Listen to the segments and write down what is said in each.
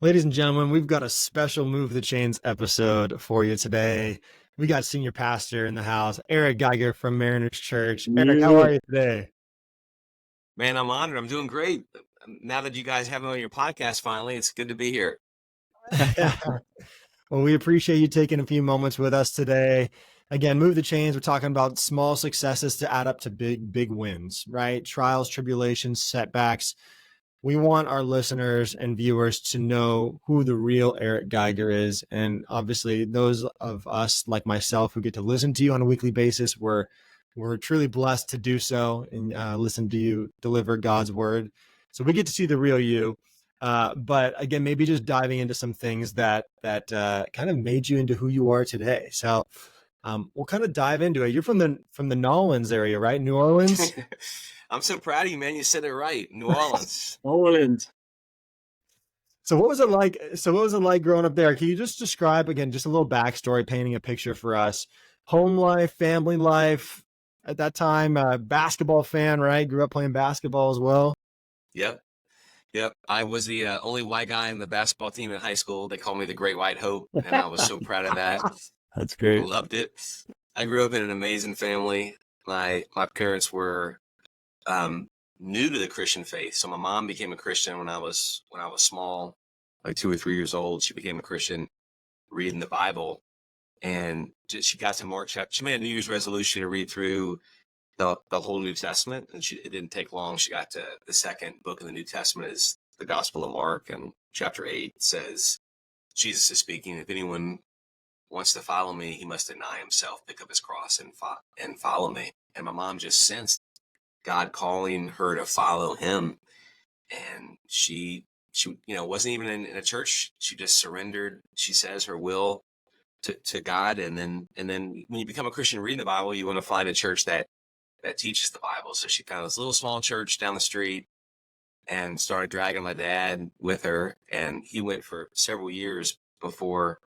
Ladies and gentlemen, we've got a special Move the Chains episode for you today. We got senior pastor in the house, Eric Geiger from Mariners Church. Eric, how Yeah. are you today? Man, I'm honored. I'm doing great. Now that you guys have me on your podcast finally, it's good to be here. Well, we appreciate you taking a few moments with us today. Again, Move the Chains, we're talking about small successes to add up to big wins, right? Trials, tribulations, setbacks. We want our listeners and viewers to know who the real Eric Geiger is. And obviously, those of us like myself who get to listen to you on a weekly basis, we're truly blessed to do so and listen to you deliver God's word. So we get to see the real you. But again, maybe just diving into some things that kind of made you into who you are today. So we'll kind of dive into it. You're from the Nolans area, right? New Orleans. I'm so proud of you, man. You said it right. New Orleans. Poland. So what was it like? Growing up there? Can you just describe again, just a little backstory, painting a picture for us? Home life, family life at that time, basketball fan, right? Grew up playing basketball as well. Yep. I was the only white guy in the basketball team in high school. They called me the Great White Hope, and I was so proud of that. That's great. Loved it. I grew up in an amazing family. My parents were new to the Christian faith. So my mom became a Christian when I was small, like 2 or 3 years old. She became a Christian reading the Bible. And she got to Mark chapter. She made a New Year's resolution to read through the whole New Testament. And it didn't take long. She got to the second book of the New Testament is the Gospel of Mark. And chapter 8 says, Jesus is speaking, if anyone wants to follow me, he must deny himself, pick up his cross and follow me. And my mom just sensed God calling her to follow him. And she wasn't even in a church. She just surrendered, she says, her will to God. And then when you become a Christian reading the Bible, you want to find a church that teaches the Bible. So she found this little small church down the street and started dragging my dad with her. And he went for several years before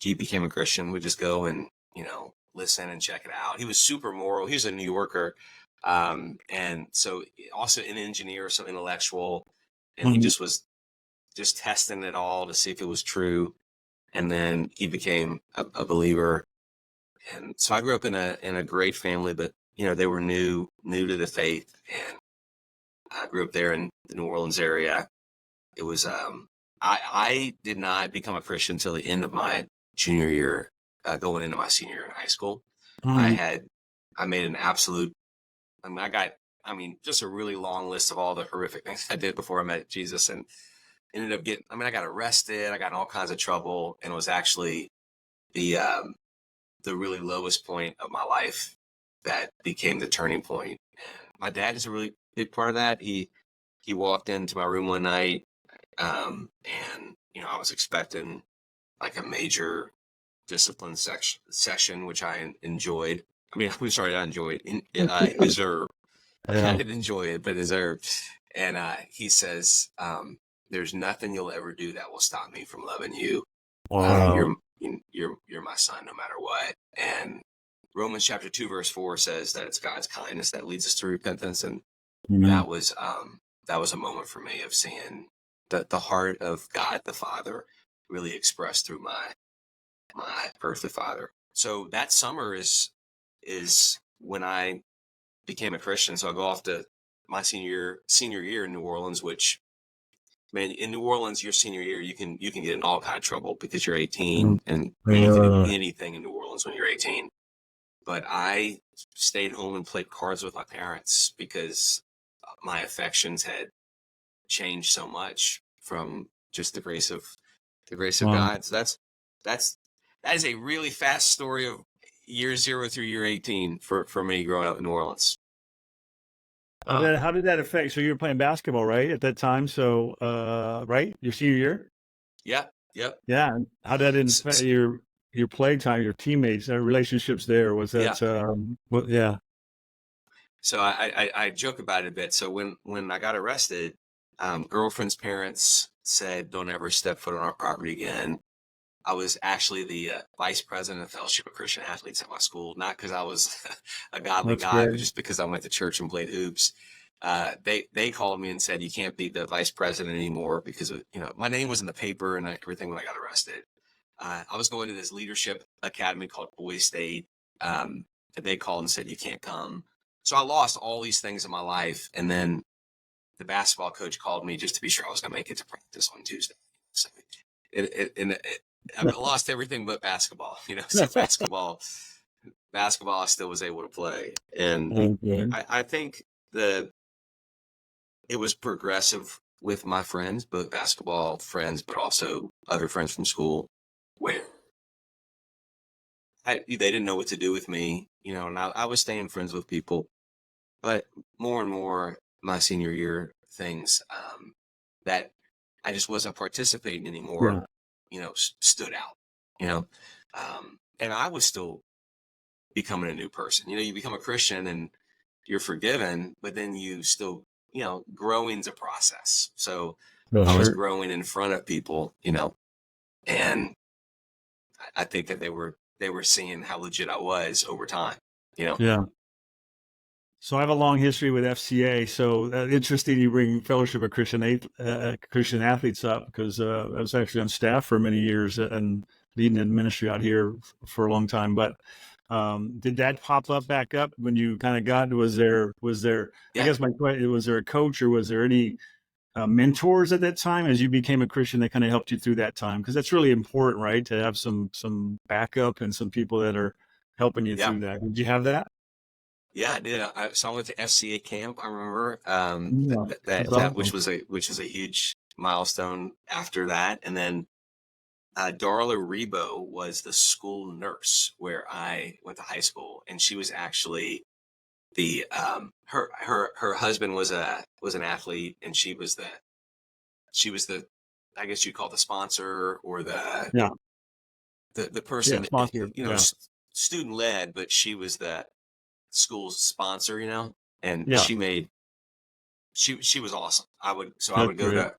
he became a Christian. We just go and, listen and check it out. He was super moral. He was a New Yorker. And so also an engineer, so intellectual, and he just was just testing it all to see if it was true. And then he became a believer. And so I grew up in a great family, but they were new to the faith. And I grew up there in the New Orleans area. It was, I did not become a Christian until the end of my junior year, going into my senior year in high school. I made an absolute, just a really long list of all the horrific things I did before I met Jesus, and ended up I got arrested. I got in all kinds of trouble, and it was actually the really lowest point of my life that became the turning point. My dad is a really big part of that. He walked into my room one night, and I was expecting like a major discipline session, which I enjoyed. I enjoyed. Deserved. I didn't enjoy it, but deserved. And he says, "There's nothing you'll ever do that will stop me from loving you. Wow. You're my son, no matter what." And Romans chapter 2 verse 4 says that it's God's kindness that leads us to repentance, and that was a moment for me of seeing the heart of God the Father really expressed through my earthly father. So that summer is when I became a Christian. So I go off to my senior year in New Orleans, which, man, in New Orleans, your senior year, you can get in all kind of trouble because you're 18 and you can do anything in New Orleans when you're 18. But I stayed home and played cards with my parents because my affections had changed so much from just the grace of God. So that is a really fast story of year 0 through year 18 for me growing up in New Orleans. How did that affect? So you were playing basketball, right, at that time? So, right, your senior year? Yeah. Yep. Yeah. And how did that affect your play time, your teammates, relationships there? Was that? Yeah. So I joke about it a bit. So when I got arrested, girlfriend's parents said, "Don't ever step foot on our property again." I was actually the vice president of Fellowship of Christian Athletes at my school, not because I was a godly guy, but just because I went to church and played hoops. they called me and said, you can't be the vice president anymore because of, my name was in the paper and everything when I got arrested. I was going to this leadership academy called Boys State. And they called and said, you can't come. So I lost all these things in my life. And then the basketball coach called me just to be sure I was going to make it to practice on Tuesday. So I lost everything but basketball, so basketball, I still was able to play. And I think it was progressive with my friends, both basketball friends, but also other friends from school, where they didn't know what to do with me, and I was staying friends with people, but more and more my senior year things that I just wasn't participating anymore, stood out, and I was still becoming a new person. You become a Christian and you're forgiven, but then you still, growing's a process. So I was growing in front of people, and I think that they were seeing how legit I was over time, Yeah. So I have a long history with FCA. So interesting you bring Fellowship of Christian Athletes up, because I was actually on staff for many years and leading in ministry out here for a long time. But did that pop up back up when you kind of got? Was there? I guess my question: was there a coach or was there any mentors at that time as you became a Christian that kind of helped you through that time? Because that's really important, right? To have some backup and some people that are helping you through that. Did you have that? Yeah, I did. So I went to FCA camp. I remember which was a huge milestone after that. And then Darla Rebo was the school nurse where I went to high school, and she was actually the her husband was an athlete, and she was the I guess you'd call the sponsor or the person student led, but she was the school's sponsor, and she was awesome. I would go to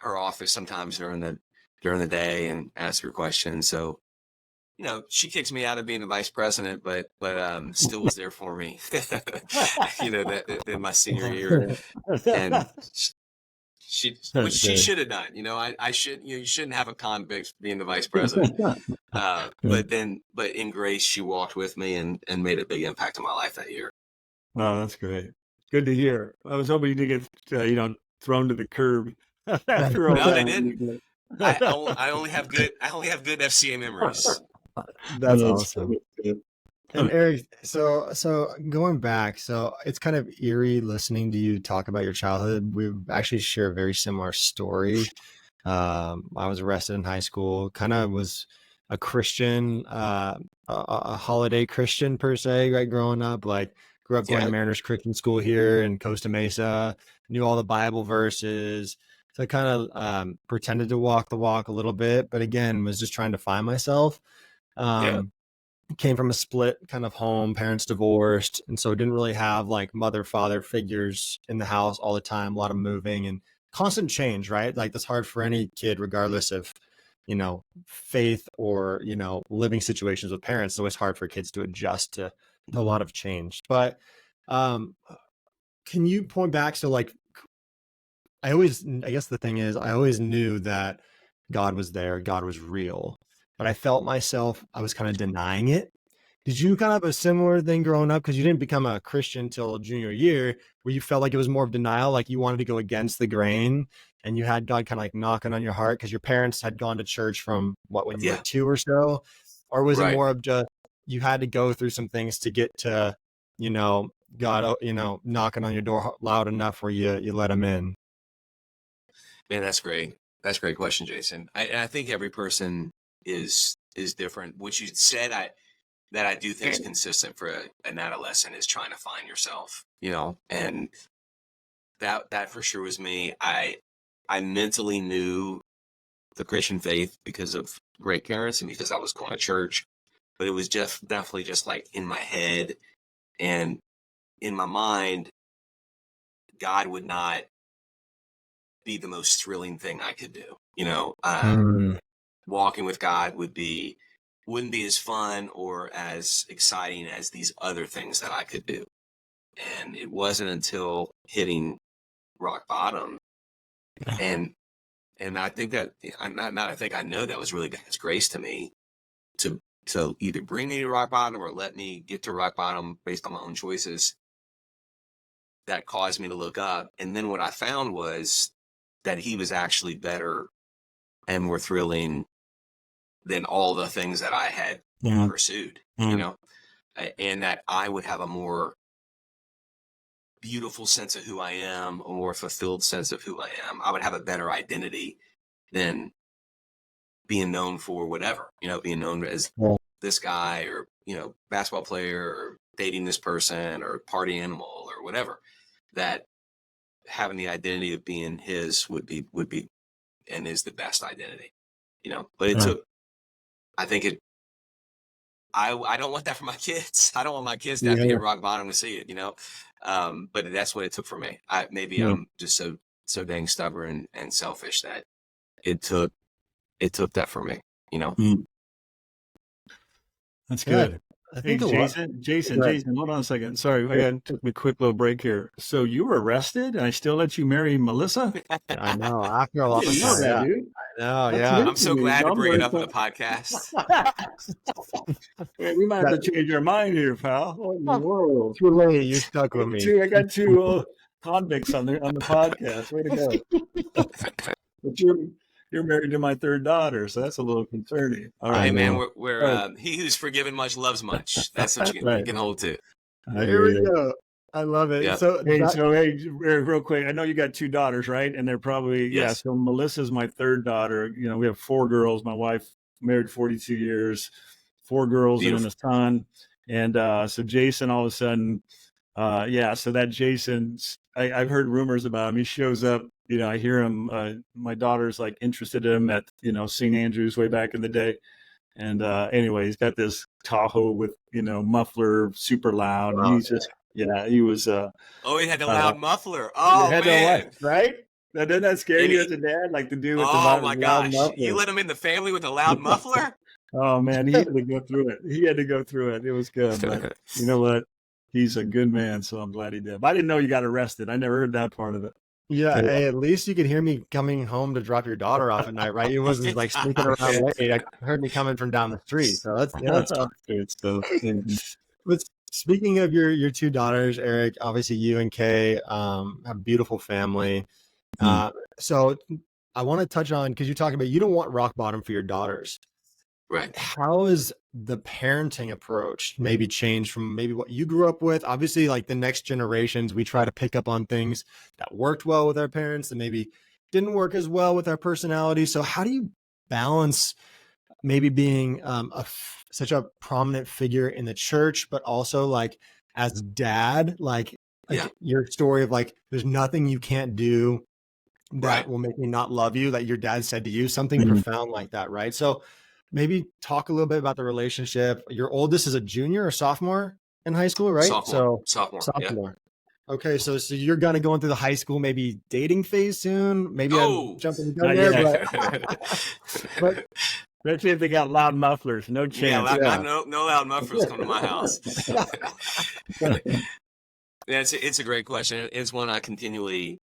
her office sometimes during the day and ask her questions. So, she kicks me out of being the vice president, but still was there for me, that in my senior year. And which she should have done. I should, you shouldn't have a convict being the vice president. But in grace, she walked with me and made a big impact on my life that year. Oh, that's great. Good to hear. I was hoping you did get, thrown to the curb. No, they didn't. I only have good FCA memories. That's awesome. And Eric, so going back, so it's kind of eerie listening to you talk about your childhood. We actually share a very similar story. I was arrested in high school, kind of was a Christian, a holiday Christian per se, right? Growing up, grew up going to Mariners Christian School here in Costa Mesa, knew all the Bible verses. So I kind of pretended to walk the walk a little bit, but again, was just trying to find myself. Came from a split kind of home, parents divorced, and so didn't really have mother, father figures in the house all the time, a lot of moving and constant change, right? That's hard for any kid, regardless of, faith or, living situations with parents. It's always hard for kids to adjust to a lot of change. But can you point back? So I guess the thing is, I always knew that God was there, God was real, but I felt myself, I was kind of denying it. Did you kind of have a similar thing growing up? Because you didn't become a Christian till junior year, where you felt like it was more of denial, like you wanted to go against the grain, and you had God kind of knocking on your heart because your parents had gone to church from when you were 2 or so? Or was it more of just you had to go through some things to get to, God, knocking on your door loud enough where you let him in? Man, that's great. That's a great question, Jason. I think every person is different. What you said, that I do think is consistent for an adolescent is trying to find yourself, and that for sure was me. I mentally knew the Christian faith because of great parents and because I was going to church, but it was definitely just in my head and in my mind, God would not be the most thrilling thing I could do. Walking with God wouldn't be as fun or as exciting as these other things that I could do. And it wasn't until hitting rock bottom, and I think that I know that was really God's grace to me to either bring me to rock bottom or let me get to rock bottom based on my own choices, that caused me to look up. And then what I found was that he was actually better and more thrilling than all the things that I had pursued, you know, and that I would have a more beautiful sense of who I am, a more fulfilled sense of who I am. I would have a better identity than being known for whatever, you know, being known as this guy, or, you know, basketball player, or dating this person, or party animal, or whatever. That having the identity of being his would be and is the best identity, you know. But it took, I think it, I don't want that for my kids. I don't want my kids to have to hit rock bottom to see it, you know. But that's what it took for me. I'm just so dang stubborn and selfish that it took that for me, you know. That's good. I think Jason, hold on a second. Sorry, I took a quick little break here. So you were arrested, and I still let you marry Melissa? I know. After a long time, dude. I know. Yeah, I'm so glad to bring it up on the podcast. We might have to change our mind here, pal. Whoa, too late. You're stuck with me. I got two convicts on the podcast. Way to go! But you're married to my third daughter, so that's a little concerning. All right, man. We're he who's forgiven much loves much. That's what you can hold to. Here we go. I love it. Yeah. So Eric, real quick, I know you got two daughters, right? And they're probably So Melissa's my third daughter. You know, we have 4 girls. My wife married 42 years, 4 girls and a son. And so Jason, all of a sudden, so that Jason's, I've heard rumors about him. He shows up. You know, I hear him. My daughter's like interested in him at, you know, St. Andrews way back in the day. And anyway, he's got this Tahoe with, you know, muffler, super loud. And he's just, he was. He had the loud muffler. Oh, man. Right? Doesn't that scare you as a dad? Like the dude with the loud muffler? You let him in the family with a loud muffler? Oh, man. He had to go through it. It was good. But you know what? He's a good man, so I'm glad he did. But I didn't know you got arrested. I never heard that part of it. Yeah, hey, at least you could hear me coming home to drop your daughter off at night, right? You wasn't like sneaking around late. I heard me coming from down the street, so that's good stuff. But speaking of your 2 daughters, Eric, obviously you and Kay have a beautiful family. So I want to touch on, because you talk about you don't want rock bottom for your daughters. Right. How is the parenting approach maybe changed from maybe what you grew up with? Obviously, like the next generations, we try to pick up on things that worked well with our parents and maybe didn't work as well with our personality. So how do you balance maybe being such a prominent figure in the church, but also like as dad, like your story of like, there's nothing you can't do that will make me not love you, that your dad said to you, something profound like that, right? So maybe talk a little bit about the relationship. Your oldest is a junior or sophomore in high school, right? Sophomore. Yeah. Okay, so you're gonna go into the high school maybe dating phase soon. Maybe I'm jumping the gun there, but especially if they got loud mufflers, no chance. No loud mufflers come to my house. It's a great question. It's one I continually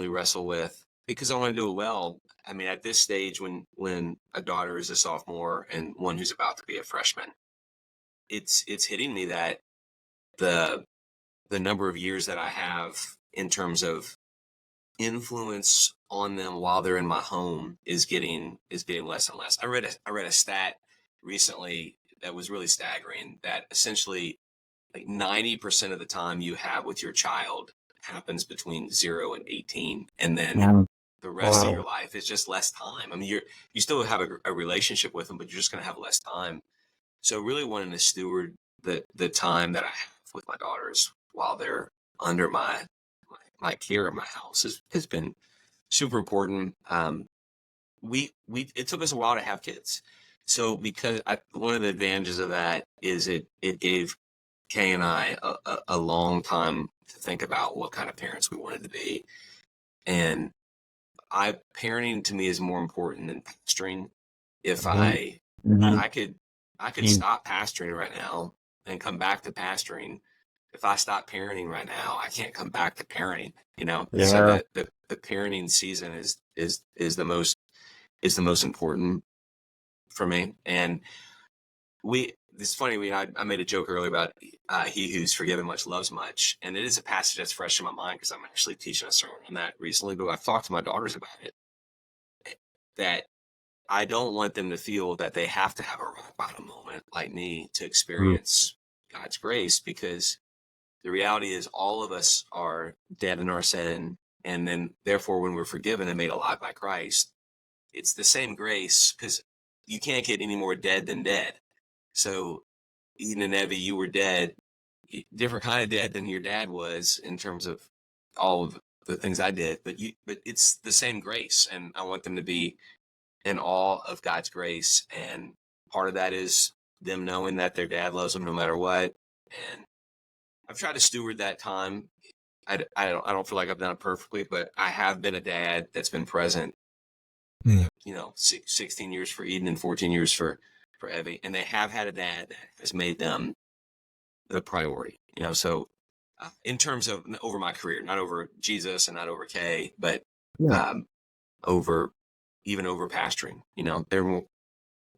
wrestle with, because I want to do it well. I mean, at this stage, when a daughter is a sophomore and one who's about to be a freshman, it's hitting me that the number of years that I have in terms of influence on them while they're in my home is getting less and less. I read a stat recently that was really staggering, that essentially like 90% of the time you have with your child happens between 0 and 18, and then the rest of your life is just less time. I mean, you still have a relationship with them, but you're just going to have less time. So really wanting to steward the time that I have with my daughters while they're under my care of my house has been super important. It took us a while to have kids. So because one of the advantages of that is it gave Kay and I a long time to think about what kind of parents we wanted to be. And parenting to me is more important than pastoring. If I could stop pastoring right now and come back to pastoring, if I stop parenting right now, I can't come back to parenting, so Yeah. the parenting season is the most important for me. And it's funny, I made a joke earlier about he who's forgiven much loves much. And it is a passage that's fresh in my mind because I'm actually teaching a sermon on that recently, but I've talked to my daughters about it, that I don't want them to feel that they have to have a rock bottom moment like me to experience God's grace, because the reality is all of us are dead in our sin. And then therefore, when we're forgiven and made alive by Christ, it's the same grace, because you can't get any more dead than dead. So Eden and Evie, you were dead, different kind of dead than your dad was in terms of all of the things I did, but it's the same grace. And I want them to be in awe of God's grace. And part of that is them knowing that their dad loves them no matter what. And I've tried to steward that time. I don't feel like I've done it perfectly, but I have been a dad that's been present, 16 years for Eden and 14 years for Evie. And they have had a dad that has made them the priority, so in terms of over my career, not over Jesus and not over Kay, but over pastoring,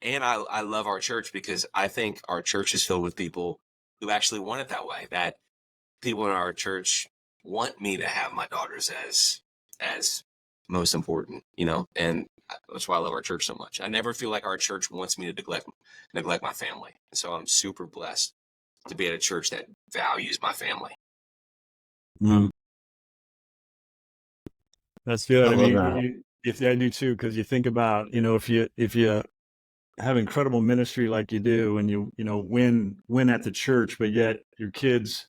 and I love our church because I think our church is filled with people who actually want it that way, that people in our church want me to have my daughters as most important, and that's why I love our church so much. I never feel like our church wants me to neglect my family. And so I'm super blessed to be at a church that values my family. That's good. I love that. If I do too, because you think about, if you have incredible ministry like you do, and you win at the church, but yet your kids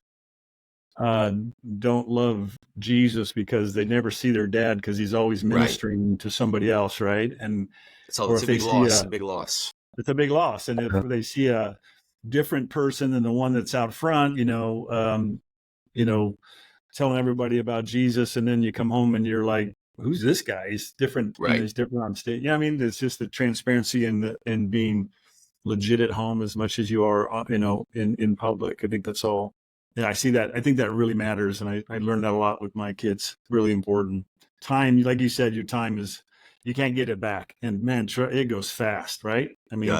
don't love Jesus because they never see their dad because he's always ministering to somebody else, right? And it's a big loss. It's a big loss. And if they see a different person than the one that's out front, telling everybody about Jesus, and then you come home and you're like, who's this guy? He's different. Right. He's different on stage. Yeah, I mean, it's just the transparency and being legit at home as much as you are, in public. I think that's all. Yeah, I see that. I think that really matters. And I learned that a lot with my kids. Really important. Time, like you said, your time you can't get it back. And man, it goes fast, right? I mean,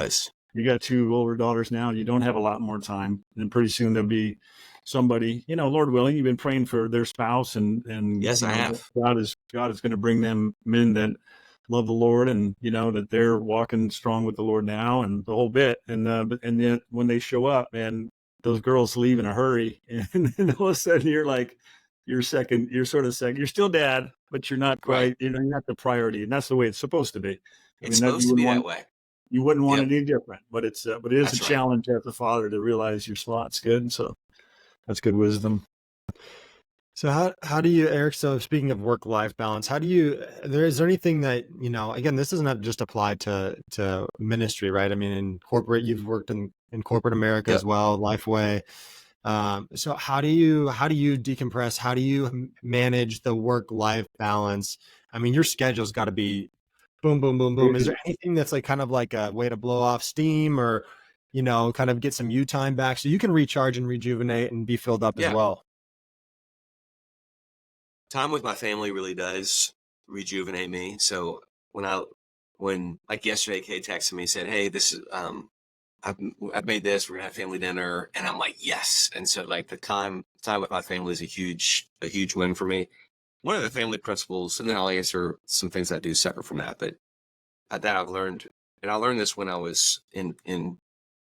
you got 2 older daughters now. You don't have a lot more time. And pretty soon there'll be somebody, Lord willing, you've been praying for their spouse, and yes, I have. God is going to bring them men that love the Lord, and that they're walking strong with the Lord now, and the whole bit. And then when they show up, man, those girls leave in a hurry, and then all of a sudden you're sort of second. You're still dad, but you're not quite. You're not the priority, and that's the way it's supposed to be. It's supposed to be that way. You wouldn't want it any different, but it is That's a challenge as a father to realize your spot's good. So that's good wisdom. So how do you, Eric, so speaking of work-life balance, is there anything that, again, this doesn't just apply to ministry, right? I mean, in corporate, you've worked in corporate America as well, Lifeway. So how do you decompress? How do you manage the work-life balance? I mean, your schedule's got to be boom, boom, boom, boom. Is there anything that's kind of like a way to blow off steam, or, kind of get some you time back so you can recharge and rejuvenate and be filled up as well? Time with my family really does rejuvenate me. So when like yesterday, Kay texted me and said, hey, this is, I've made this, we're gonna have family dinner. And I'm like, yes. And so like the time with my family is a huge win for me. One of the family principles, and then I'll answer some things I do separate from that, but that I've learned, and I learned this when I was in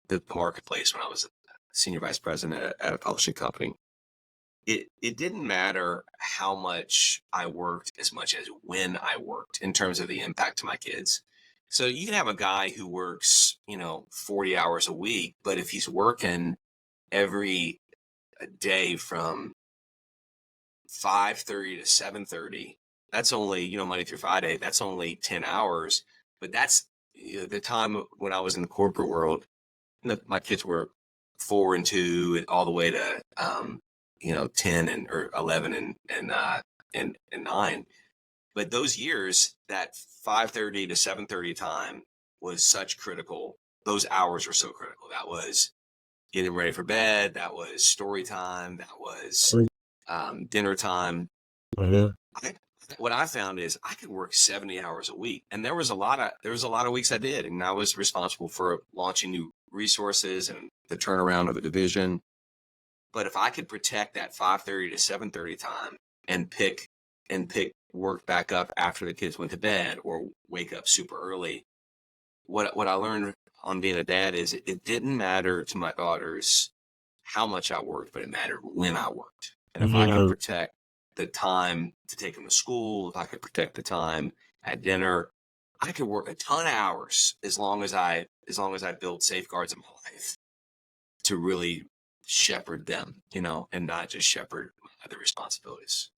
the marketplace, when I was a senior vice president at a publishing company. It didn't matter how much I worked as much as when I worked in terms of the impact to my kids. So you can have a guy who works, 40 hours a week, but if he's working every day from 5:30 to 7:30, that's only, Monday through Friday, that's only 10 hours. But that's the time when I was in the corporate world, my kids were 4 and 2 and all the way to, 10 or 11 and 9. But those years, that 5:30 to 7:30 time was such critical. Those hours were so critical. That was getting ready for bed. That was story time. That was dinner time. What I found is I could work 70 hours a week, and there was a lot of weeks I did, and I was responsible for launching new resources and the turnaround of a division. But if I could protect that 5:30 to 7:30 time and pick work back up after the kids went to bed or wake up super early, what I learned on being a dad is it didn't matter to my daughters how much I worked, but it mattered when I worked. And if I could protect the time to take them to school, if I could protect the time at dinner, I could work a ton of hours as long as I build safeguards in my life to really shepherd them, and not just shepherd my other responsibilities.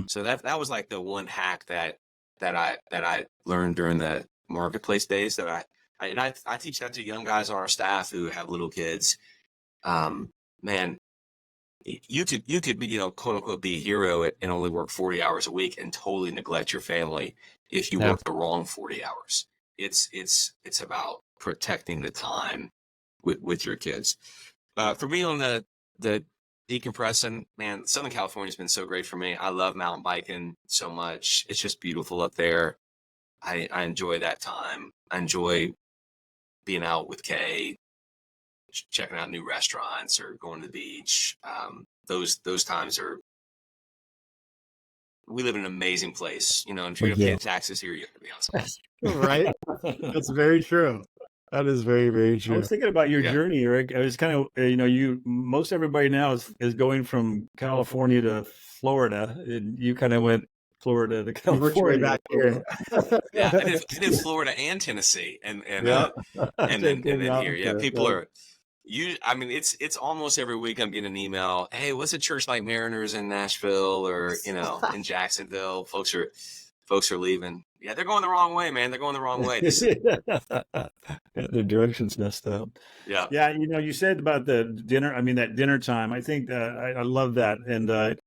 So that was like the one hack that I learned during the marketplace days that I teach that to young guys on our staff who have little kids. Man, you could be, quote unquote, be a hero and only work 40 hours a week and totally neglect your family if you work the wrong 40 hours. It's about protecting the time with your kids. For me on the decompressing, man, Southern California has been so great for me. I love mountain biking so much. It's just beautiful up there. I enjoy that time. I enjoy being out with Kay, checking out new restaurants or going to the beach. Those times we live in an amazing place, and if you're going to pay taxes here, you're going to be on something. Right? That's very true. That is very, very true. I was thinking about your journey, Eric. I was kind of, most everybody now is going from California to Florida, and you kind of went Florida to California. You worked your way back here. Yeah, I did Florida and Tennessee, and then here. Yeah, people are. It's almost every week I'm getting an email. Hey, what's a church like Mariners in Nashville or in Jacksonville? Folks are leaving. Yeah, they're going the wrong way, man. They're going the wrong way. The direction's messed up. Yeah. Yeah. You said about the dinner. That dinner time. I think I love that. And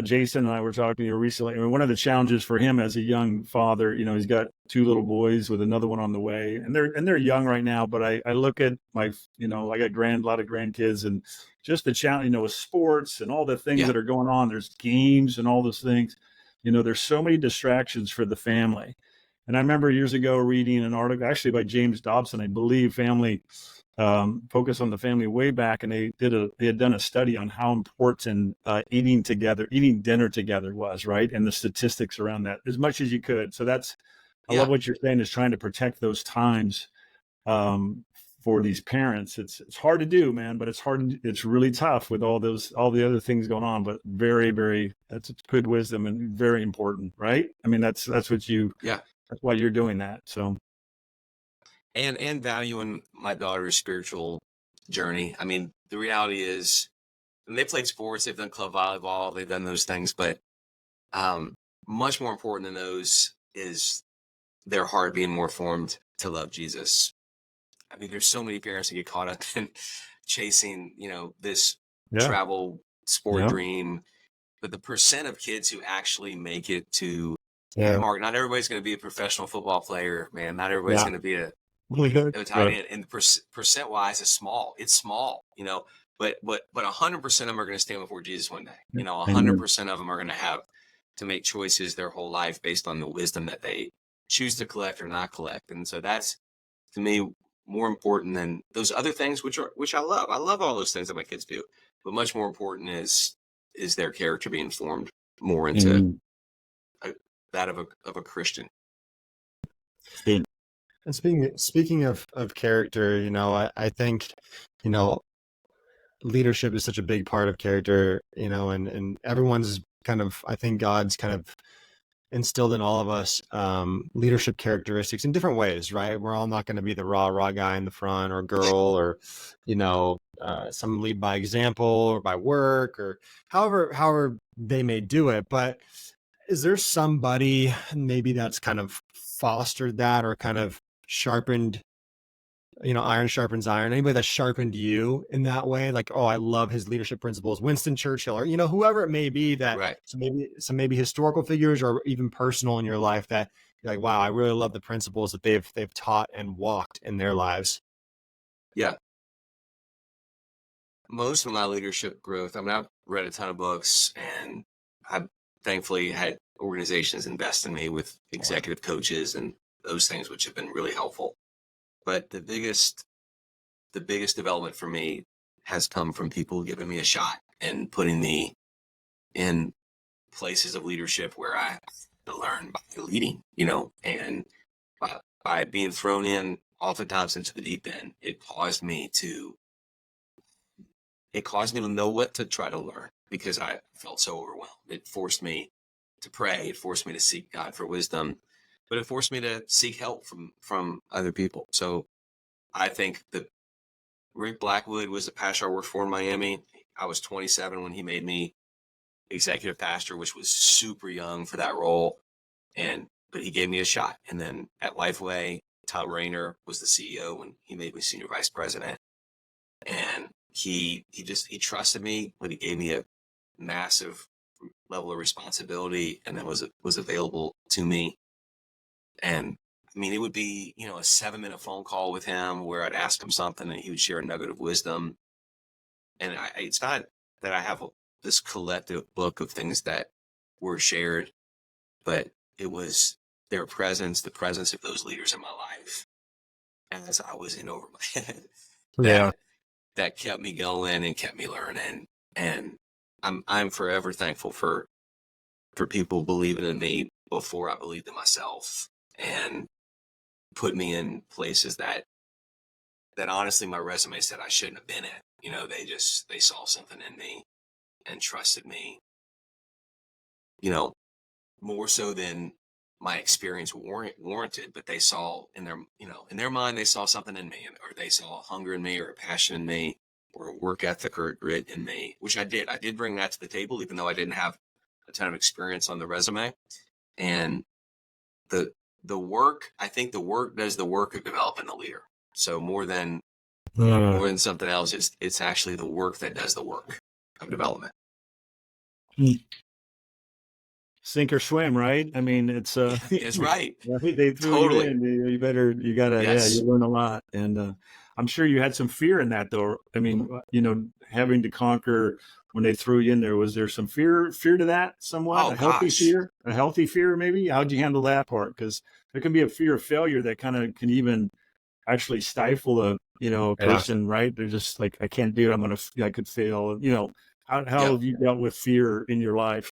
Jason and I were talking to you recently. One of the challenges for him as a young father, he's got 2 little boys with another one on the way, and they're young right now. But I look at my, I got a lot of grandkids, and just the challenge, with sports and all the things that are going on. There's games and all those things. There's so many distractions for the family. And I remember years ago reading an article, actually by James Dobson, I believe, Family Focus on the Family, way back, and they had done a study on how important eating dinner together was, right? And the statistics around that as much as you could. So I love what you're saying, is trying to protect those times for these parents. It's hard to do, man, but it's really tough with all the other things going on, but very, very, that's good wisdom and very important, right? That's why you're doing that. So. And valuing my daughter's spiritual journey. The reality is, and they played sports, they've done club volleyball, they've done those things, but much more important than those is their heart being more formed to love Jesus. There's so many parents that get caught up in chasing, this travel sport dream, but the percent of kids who actually make it to Mark, not everybody's going to be a professional football player, man. Not everybody's going to be a tight end, and the percent wise is small. It's small, but 100% of them are going to stand before Jesus one day. 100% of them are going to have to make choices their whole life based on the wisdom that they choose to collect or not collect. And so that's, to me, more important than those other things, which I love. I love all those things that my kids do, but much more important is their character being formed more into that of a Christian. And speaking of character, I think, leadership is such a big part of character, and everyone's I think God's kind of instilled in all of us leadership characteristics in different ways, right? We're all not going to be the raw guy in the front or girl, or some lead by example or by work, or however they may do it. But is there somebody maybe that's kind of fostered that, or kind of sharpened, iron sharpens iron? Anybody that sharpened you in that way? Like, oh, I love his leadership principles, Winston Churchill, or, whoever it may be that, right. So maybe historical figures or even personal in your life that you're like, wow, I really love the principles that they've taught and walked in their lives. Yeah. most of my leadership growth, I mean, I've read a ton of books, and I've thankfully had organizations invest in me with executive coaches and those things, which have been really helpful. But the biggest development for me has come from people giving me a shot and putting me in places of leadership where I to learn by leading, and by being thrown in oftentimes into the deep end, it caused me to know what to try to learn, because I felt so overwhelmed. It forced me to pray. It forced me to seek God for wisdom, but it forced me to seek help from other people. So I think that Rick Blackwood was the pastor I worked for in Miami. I was 27 when he made me executive pastor, which was super young for that role. But he gave me a shot. And then at Lifeway, Tom Rayner was the CEO when he made me senior vice president. And he trusted me, but he gave me a massive level of responsibility, and that was available to me. And I mean, it would be, a 7-minute phone call with him where I'd ask him something and he would share a nugget of wisdom. And it's not that I have this collective book of things that were shared, but it was their presence, the presence of those leaders in my life as I was in over my head. That kept me going and kept me learning. And I'm forever thankful for people believing in me before I believed in myself, and put me in places that honestly my resume said I shouldn't have been in. They saw something in me and trusted me, more so than my experience warranted, but they saw in their mind, they saw something in me, or they saw a hunger in me, or a passion in me, or a work ethic or a grit in me, which I did. I did bring that to the table, even though I didn't have a ton of experience on the resume. And the work, I think the work does the work of developing a leader. So more than something else, it's actually the work that does the work of development. Sink or swim, right? I mean, it's it's right. They threw Totally. you in. You gotta, Yes. you learn a lot. And I'm sure you had some fear in that, though. I mean, having to conquer when they threw you in there, was there some fear to that somewhat? Oh, a healthy gosh. fear, maybe? How'd you handle that part? Because there can be a fear of failure that kind of can even actually stifle a person, right? They're just like, I can't do it. I could fail. How have you dealt with fear in your life?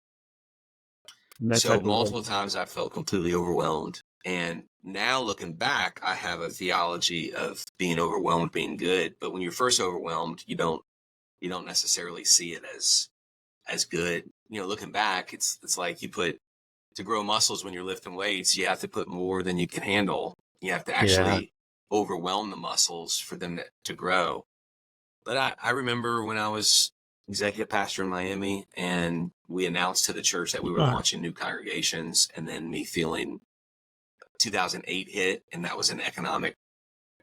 So multiple times I felt completely overwhelmed. And now looking back, I have a theology of being overwhelmed being good. But when you're first overwhelmed, you don't necessarily see it as good. Looking back, it's like to grow muscles when you're lifting weights, you have to put more than you can handle. You have to actually overwhelm the muscles for them to grow. But I remember when I was executive pastor in Miami, and we announced to the church that we were launching new congregations, and then me feeling 2008 hit, and that was an economic,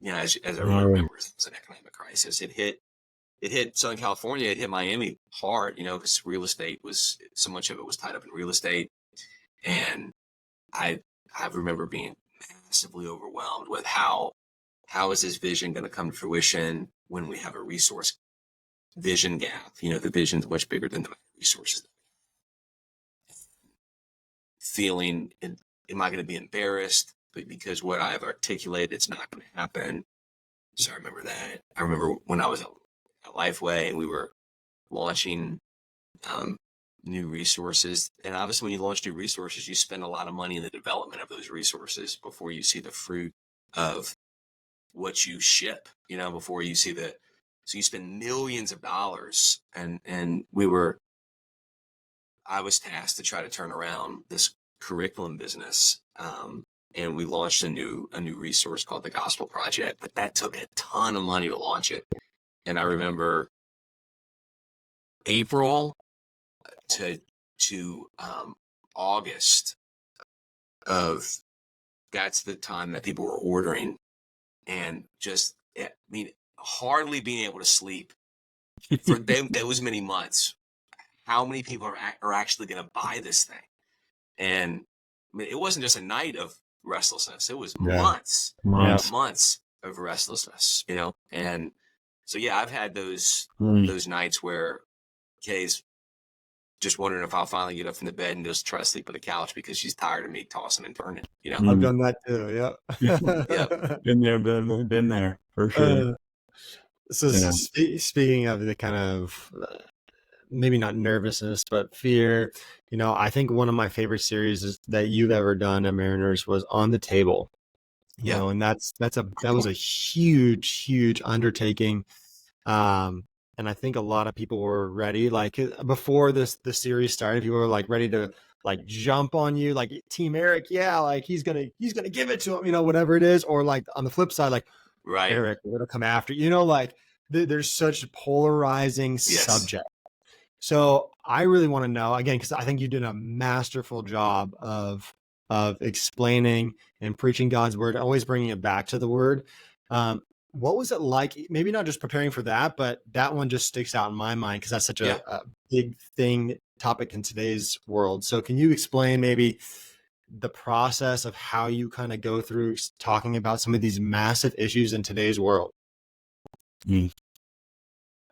as everyone remembers, it was an economic crisis. It hit Southern California, it hit Miami hard, because real estate so much of it was tied up in real estate. And I remember being massively overwhelmed with how is this vision going to come to fruition when we have a resource vision gap? The vision's much bigger than the resources. Feeling, am I going to be embarrassed? But because what I've articulated, it's not going to happen. So I remember that. I remember when I was at Lifeway and we were launching new resources. And obviously when you launch new resources, you spend a lot of money in the development of those resources before you see the fruit of what you ship, before you see so you spend millions of dollars. And I was tasked to try to turn around this curriculum business. And we launched a new resource called the Gospel Project, but that took a ton of money to launch it. And I remember April to August that's the time that people were ordering, and just, hardly being able to sleep for those many months. How many people are actually going to buy this thing? And it wasn't just a night of restlessness. It was months of restlessness, and So yeah, I've had those nights where Kay's just wondering if I'll finally get up from the bed and just try to sleep on the couch because she's tired of me tossing and turning, you know? I've done that too. Yep. Yep. Been there for sure. So Yeah. speaking of the kind of maybe not nervousness, but fear, I think one of my favorite series that you've ever done at Mariners was On the Table. Yeah. And that was a huge undertaking. And I think a lot of people were ready, like before the series started, people were like ready to like jump on you, like Team Eric, yeah, like he's gonna give it to him, whatever it is, or like on the flip side, like Right. Eric, we're gonna come after you, like there's such polarizing subject. So I really want to know again, because I think you did a masterful job of explaining and preaching God's word, always bringing it back to the word. What was it like? Maybe not just preparing for that, but that one just sticks out in my mind because that's such a big topic in today's world. So can you explain maybe the process of how you kind of go through talking about some of these massive issues in today's world? Yeah,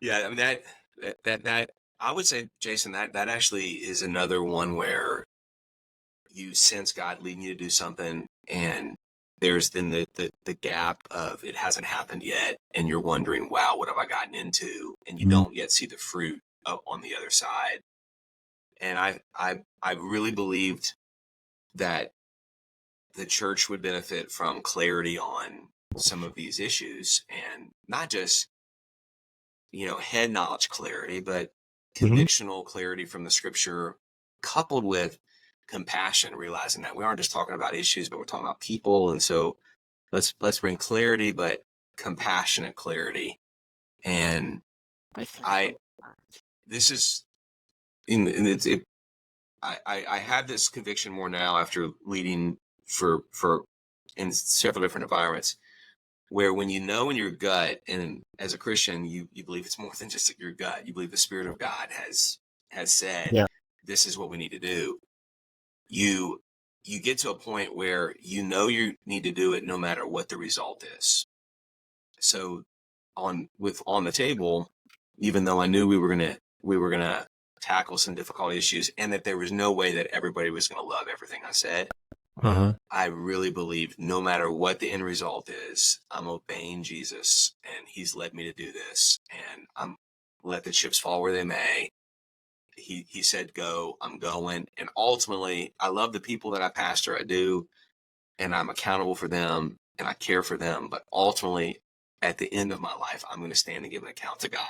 I mean that I would say, Jason, that actually is another one where you sense God leading you to do something, and there's then the gap of it hasn't happened yet, and you're wondering, wow, what have I gotten into? And you don't yet see the fruit on the other side. And I really believed that the church would benefit from clarity on some of these issues, and not just head knowledge clarity, but convictional clarity from the scripture, coupled with compassion, realizing that we aren't just talking about issues, but we're talking about people. And so let's bring clarity, but compassionate clarity. And I have this conviction more now after leading for in several different environments, where when in your gut, and as a Christian, you believe it's more than just your gut. You believe the Spirit of God has said, this is what we need to do. You get to a point where you need to do it no matter what the result is. So on the table, even though I knew we were gonna tackle some difficult issues, and that there was no way that everybody was gonna love everything I said, I really believe no matter what the end result is, I'm obeying Jesus, and he's led me to do this, and I'm let the chips fall where they may. He said, go, I'm going. And ultimately, I love the people that I pastor. I do. And I'm accountable for them and I care for them. But ultimately, at the end of my life, I'm going to stand and give an account to God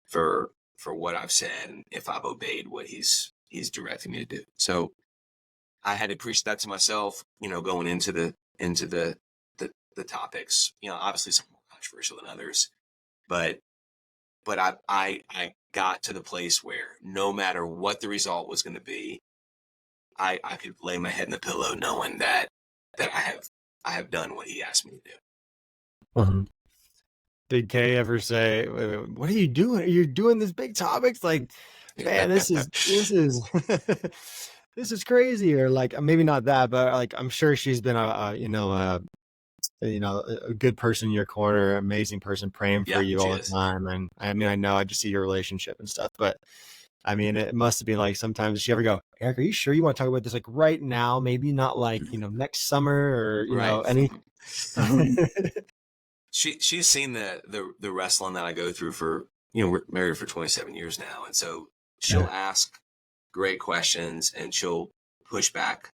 for what I've said and if I've obeyed what he's directing me to do. So I had to preach that to myself, going into the topics, obviously some more controversial than others, but I got to the place where no matter what the result was going to be, I could lay my head in the pillow knowing that I have done what he asked me to do. Did Kay ever say, what are you doing? Are you doing this big topics? Like, man, this is this is crazy. Or like, maybe not that, but like, I'm sure she's been a good person in your corner, amazing person praying for you all the time. And I mean, I know I just see your relationship and stuff, but I mean, it must have been like sometimes she ever go, Eric, are you sure you want to talk about this like right now? Maybe not like, next summer or, anything. She's seen the wrestling that I go through for, we're married for 27 years now. And so she'll ask great questions and she'll push back.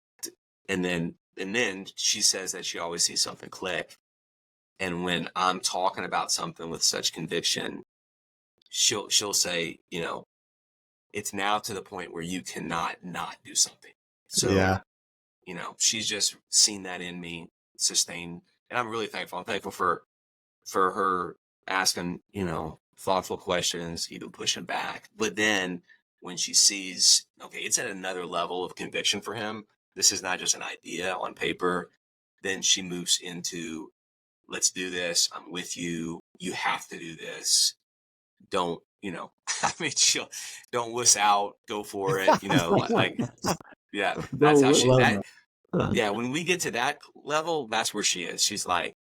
And then she says that she always sees something click. And when I'm talking about something with such conviction, she'll say, it's now to the point where you cannot not do something. So, she's just seen that in me, sustained. And I'm really thankful. I'm thankful for her asking, thoughtful questions, even pushing back. But then when she sees, okay, it's at another level of conviction for him, this is not just an idea on paper, then she moves into, let's do this. I'm with you. You have to do this. Don't, I mean, don't wuss out, go for it. Yeah, that's how when we get to that level, that's where she is. She's like,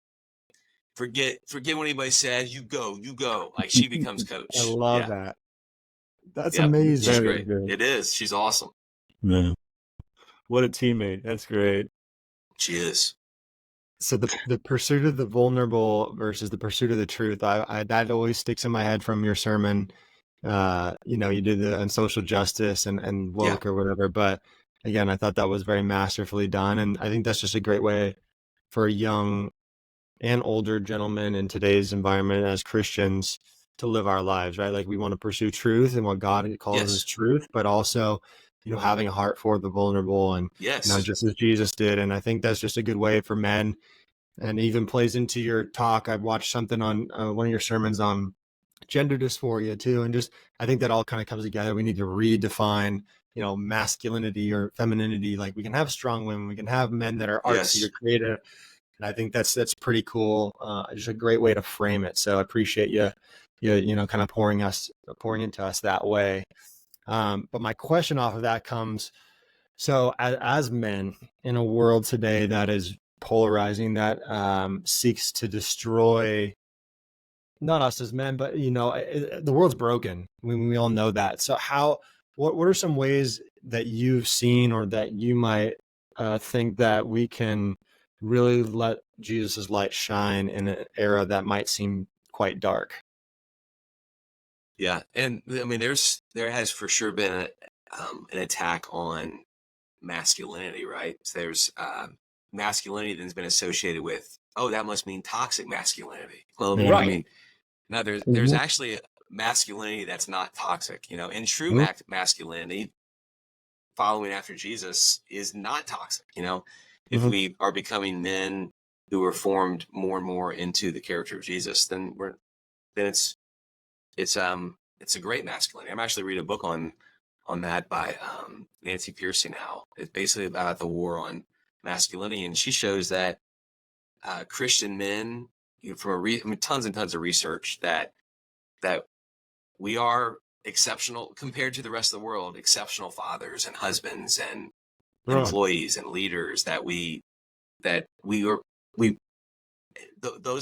forget what anybody said. You go. Like she becomes I coach. love Yeah. that. That's Yep. She's amazing. Very great. good. It is. She's awesome. Yeah. What a teammate. That's great. She is. So the pursuit of the vulnerable versus the pursuit of the truth, I that always sticks in my head from your sermon. You did the on social justice and Yeah. woke or whatever, but again, I thought that was very masterfully done, and I think that's just a great way for young and older gentlemen in today's environment as Christians to live our lives, right? Like we want to pursue truth and what God calls Yes. us truth, but also, having a heart for the vulnerable and, Yes. just as Jesus did. And I think that's just a good way for men, and even plays into your talk. I've watched something on one of your sermons on gender dysphoria too. And just, I think that all kind of comes together. We need to redefine, masculinity or femininity. Like we can have strong women, we can have men that are artsy or Yes. creative. And I think that's pretty cool. Just a great way to frame it. So I appreciate you kind of pouring into us that way. But my question off of that comes, so as men in a world today that is polarizing, that seeks to destroy not us as men, but the world's broken. We all know that. So what are some ways that you've seen or that you might think that we can really let Jesus's light shine in an era that might seem quite dark? Yeah. And I mean, there has for sure been an attack on masculinity, right? So there's masculinity that's been associated with, oh, that must mean toxic masculinity. Well, I Right. mean, no, there's Mhm. actually a masculinity that's not toxic, and true Mhm. masculinity, following after Jesus, is not toxic. If Mhm. we are becoming men who are formed more and more into the character of Jesus, then it's a great masculinity. I'm actually reading a book on that by Nancy Pearcey now. It's basically about the war on masculinity, and she shows that Christian men, from tons and tons of research, that we are exceptional compared to the rest of the world, exceptional fathers and husbands and Right. employees and leaders. Those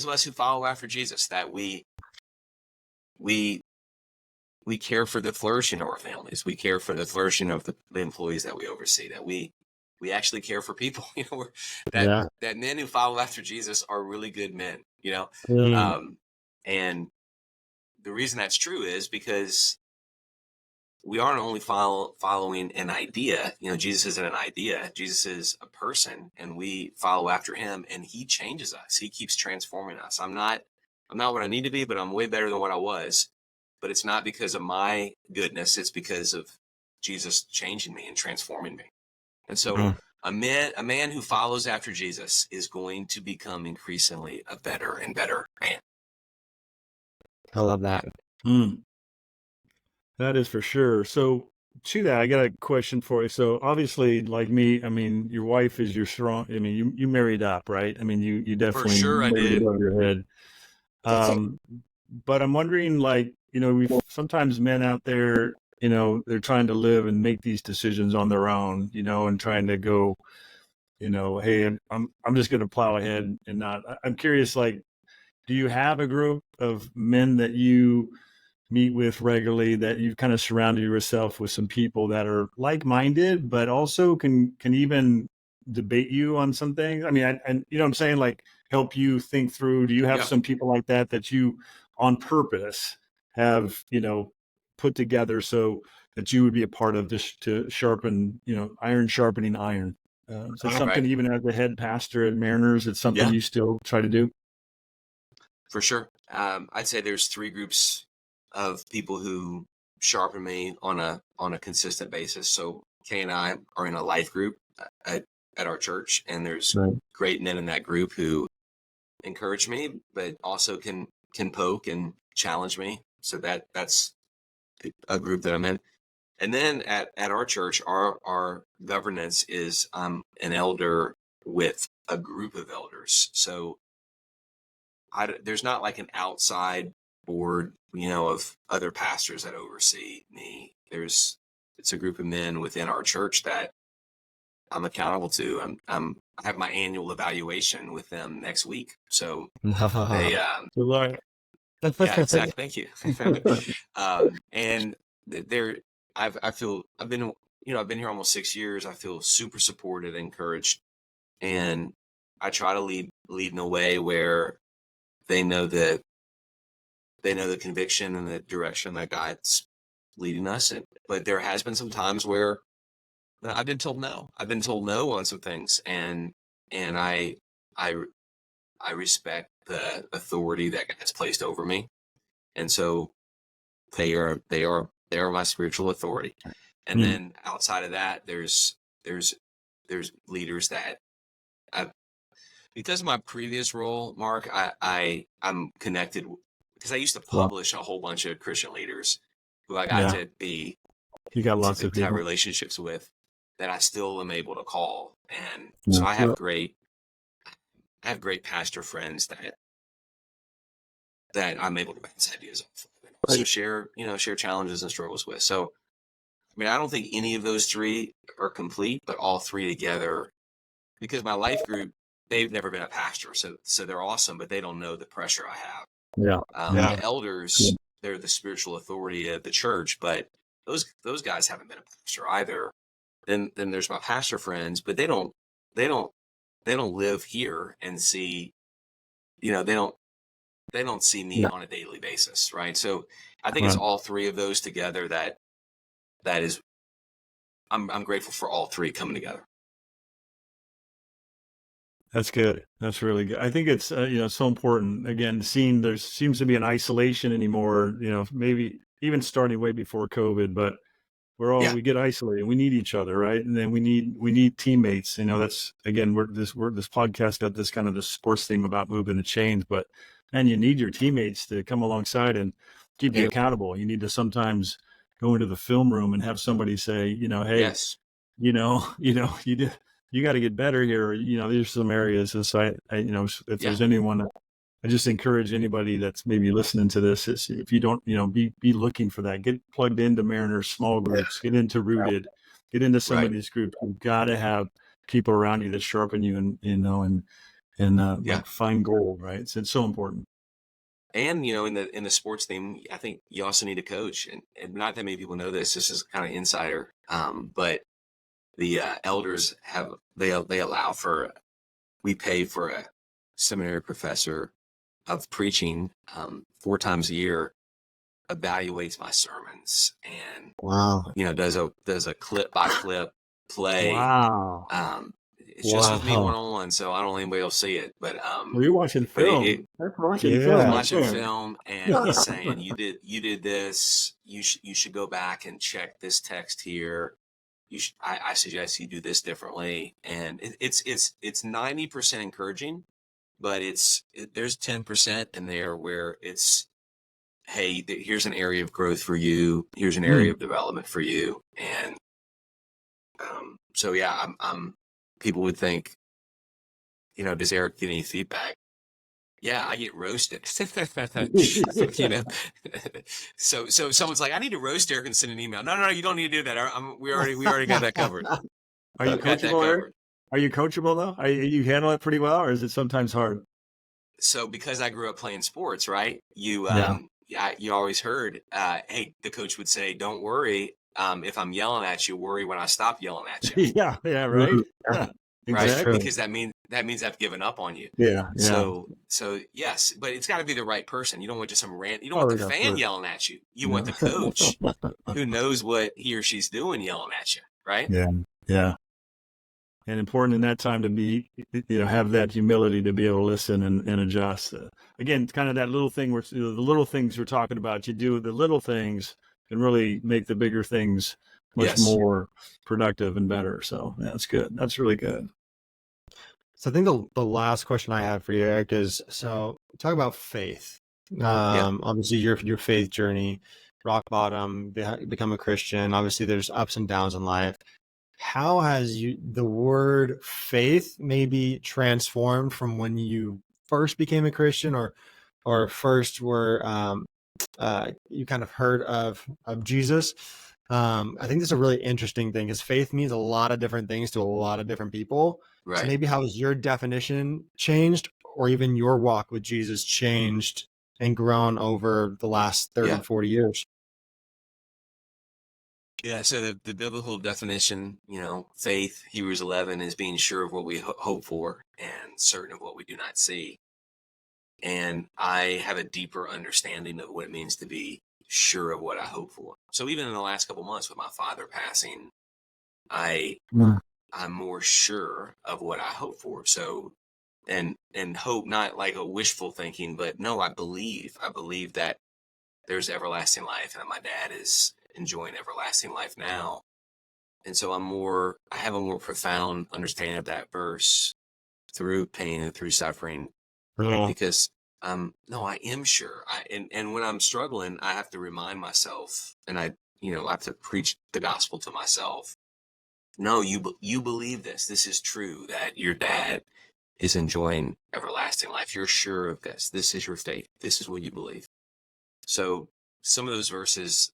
of us who follow after Jesus, that we we care for the flourishing of our families. We care for the flourishing of the employees that we oversee. That we actually care for people. That Yeah. that men who follow after Jesus are really good men. Mm. And the reason that's true is because we aren't only following an idea. Jesus isn't an idea. Jesus is a person, and we follow after him, and he changes us. He keeps transforming us. I'm not what I need to be, but I'm way better than what I was. But it's not because of my goodness. It's because of Jesus changing me and transforming me. And so Mm. a man who follows after Jesus is going to become increasingly a better and better man. I love that. Mm. That is for sure. So to that, I got a question for you. So obviously, like me, I mean, your wife is your strong. I mean, you married up, right? I mean, you For definitely sure I married did. above your head. Um, but I'm wondering, like, we sometimes men out there, they're trying to live and make these decisions on their own, and trying to go, hey, I'm just going to plow ahead and not. I'm curious, like, do you have a group of men that you meet with regularly, that you've kind of surrounded yourself with some people that are like-minded, but also can even debate you on some things? I mean, and you know what I'm saying, like help you think through. Do you have Yeah. some people like that you on purpose have, put together so that you would be a part of this to sharpen, iron sharpening iron? Is that All something, right. even as the head pastor at Mariners, it's something Yeah. you still try to do? For sure. I'd say there's three groups of people who sharpen me on a consistent basis. So Kay and I are in a life group at our church, and there's Right. great men in that group who encourage me, but also can poke and challenge me. So that's a group that I'm in. And then at our church, our governance is an elder with a group of elders. So there's not like an outside board, of other pastors that oversee me. It's a group of men within our church that I'm accountable to. I have my annual evaluation with them next week. So they, Good luck. yeah, exactly. Thank you. And they're, I feel I've been, I've been here almost 6 years. I feel super supported, encouraged, and I try to lead in a way where they know that the conviction and the direction that God's leading us. But there has been some times where I've been told no. I've been told no on some things, and I I I respect the authority that God has placed over me, and so they are my spiritual authority. And then outside of that, there's leaders that I, because of my previous role, Mark, I'm connected because I used to publish a whole bunch of Christian leaders who I got to be You got lots of to have people. relationships with that I still am able to call. And so I have great pastor friends that I'm able to bounce ideas off of and also share challenges and struggles with. So, I mean, I don't think any of those three are complete, but all three together, because my life group, they've never been a pastor. So they're awesome, but they don't know the pressure I have. The elders, they're the spiritual authority of the church, but those guys haven't been a pastor either. Then there's my pastor friends, but they don't live here and see, they don't see me on a daily basis, right? So I think it's all three of those together that is, I'm grateful for all three coming together. That's good. That's really good. I think it's so important. Again, seeing there seems to be an isolation anymore. Maybe even starting way before COVID, but we get isolated. We need each other, right? And then we need teammates. That's again this podcast got this kind of the sports theme about moving the chains, but man, you need your teammates to come alongside and keep you accountable. You need to sometimes go into the film room and have somebody say, hey, Yes. You got to get better here. There's some areas. And so if there's anyone, I just encourage anybody that's maybe listening to this, if you don't, be looking for that, get plugged into Mariners small groups, get into Rooted, get into some of these groups. You've got to have people around you that sharpen you and like find gold, right? It's so important. And, in the sports theme, I think you also need a coach, and not that many people know this. This is kind of insider. But the elders they allow for, we pay for a seminary professor of preaching 4 times a year, evaluates my sermons and does a clip by clip play. Wow. It's just with me one-on-one, so I don't know anybody else see it, but you're watching film. I'm watching film, and he's saying, you did this, you should go back and check this text here. I suggest you do this differently. And it's 90% encouraging, but there's 10% in there where it's, hey, here's an area of growth for you. Here's an area of development for you. And so, yeah, I'm people would think, does Eric get any feedback? Yeah, I get roasted. So someone's like, I need to roast Eric and send an email. No, you don't need to do that. We already got that covered. Are you coachable, Eric? Are you coachable though? You handle it pretty well, or is it sometimes hard? So because I grew up playing sports, right? You always heard, hey, the coach would say, don't worry. If I'm yelling at you, worry when I stop yelling at you. Yeah, right. Exactly. Right, because that means I've given up on you. Yeah. So yes, but it's got to be the right person. You don't want just some rant. You don't want the fan yelling at you. You want the coach who knows what he or she's doing yelling at you, right? Yeah. And important in that time to be, have that humility to be able to listen and adjust. Again, kind of that little thing where the little things we're talking about. You do the little things and really make the bigger things much more productive and better. So that's good. That's really good. So I think the last question I have for you, Eric, is talk about faith. Obviously your faith journey, rock bottom, become a Christian. Obviously there's ups and downs in life. How has the word faith maybe transformed from when you first became a Christian or first were you kind of heard of Jesus? I think that's a really interesting thing, because faith means a lot of different things to a lot of different people. So Right. maybe how has your definition changed, or even your walk with Jesus changed and grown over the last 30, Yeah. 40 years? Yeah. So the biblical definition, faith, Hebrews 11, is being sure of what we hope for and certain of what we do not see. And I have a deeper understanding of what it means to be sure of what I hope for. So even in the last couple months with my father passing, I'm more sure of what I hope for. So, and hope, not like a wishful thinking, but no, I believe that there's everlasting life, and that my dad is enjoying everlasting life now. And so I have a more profound understanding of that verse through pain and through suffering, because no, I am sure. And when I'm struggling, I have to remind myself, and I have to preach the gospel to myself. No, you believe this. This is true, that your dad is enjoying everlasting life. You're sure of this. This is your faith. This is what you believe. So some of those verses,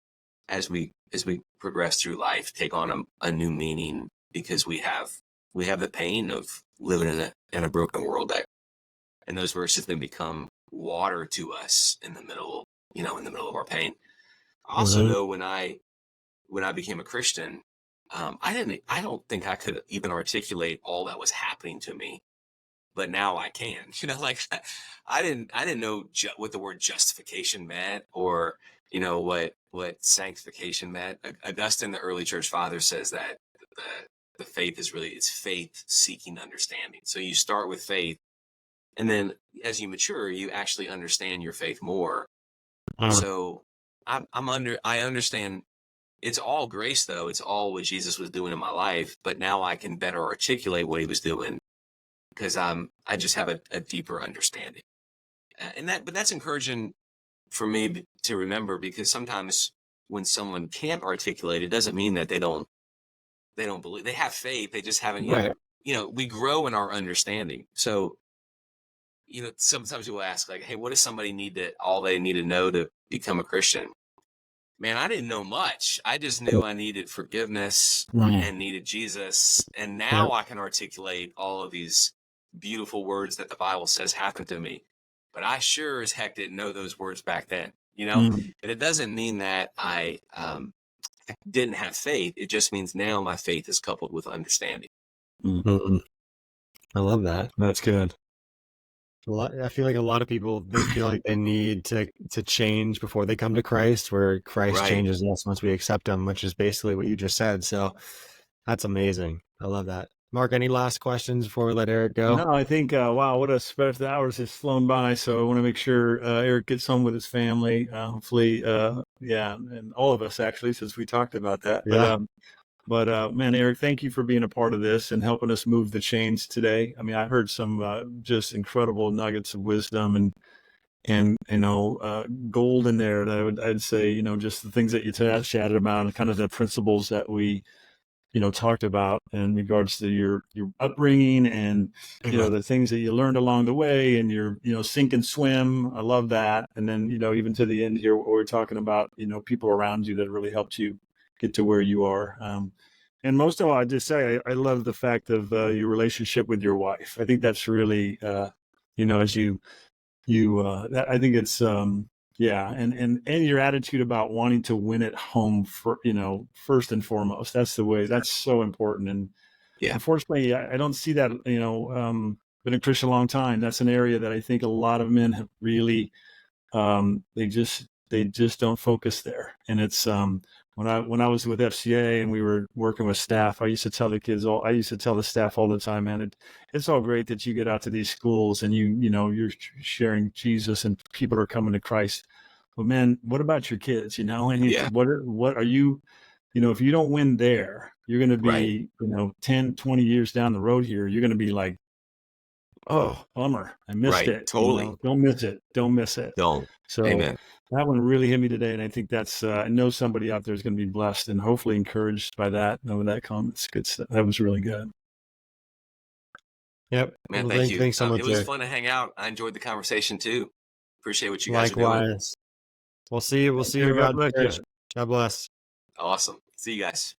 as we progress through life, take on a new meaning, because we have the pain of living in a broken world, and those verses then become water to us in the middle of our pain. I also know when I became a Christian, I don't think I could even articulate all that was happening to me, but now I can. Like I didn't know what the word justification meant, or what sanctification meant. Augustine, the early church father, says that the faith is really, it's faith seeking understanding. So you start with faith, and then as you mature, you actually understand your faith more. So I understand. It's all grace, though. It's all what Jesus was doing in my life. But now I can better articulate what he was doing, because I just have a deeper understanding. But that's encouraging for me to remember, because sometimes when someone can't articulate, it doesn't mean that they don't believe. They have faith. They just haven't yet. We grow in our understanding. So, sometimes people ask, like, hey, what does somebody all they need to know to become a Christian? Man, I didn't know much. I just knew I needed forgiveness and needed Jesus. And now I can articulate all of these beautiful words that the Bible says happened to me. But I sure as heck didn't know those words back then, And it doesn't mean that I didn't have faith. It just means now my faith is coupled with understanding. I love that. That's good. I feel like a lot of people, they feel like they need to change before they come to Christ, where Christ changes us once we accept him, which is basically what you just said. So that's amazing. I love that. Mark, any last questions before we let Eric go? No, I think, wow, what a special, the hours has flown by. So I want to make sure Eric gets home with his family. Hopefully, and all of us, actually, since we talked about that. Yeah. But man, Eric, thank you for being a part of this and helping us move the chains today. I mean, I heard some just incredible nuggets of wisdom and gold in there. That I'd say, just the things that you chatted about, and kind of the principles that we talked about in regards to your upbringing, and the things that you learned along the way, and your sink and swim. I love that. And then even to the end here, what we're talking about, people around you that really helped you get to where you are. And most of all, I just say I love the fact of your relationship with your wife. I think that's really as I think it's and your attitude about wanting to win at home for first and foremost. That's the way. That's so important. And unfortunately, I don't see that. Been a Christian a long time. That's an area that I think a lot of men have really they just don't focus there. And it's when I was with FCA and we were working with staff, I used to tell the staff all the time, man, it's all great that you get out to these schools and you're sharing Jesus and people are coming to Christ. But man, what about your kids? And what are you, if you don't win there, you're going to be, 10, 20 years down the road here, you're going to be like, oh, bummer, I missed it. Totally. Don't miss it. Don't miss it. Don't. So Amen. That one really hit me today. And I think that's, I know somebody out there is going to be blessed and hopefully encouraged by that. That comments, good stuff. That was really good. Yep. Man, well, thank you. Thanks so much. It was fun to hang out. I enjoyed the conversation too. Appreciate what you guys are doing. Likewise. We'll see you. God bless. Awesome. See you guys.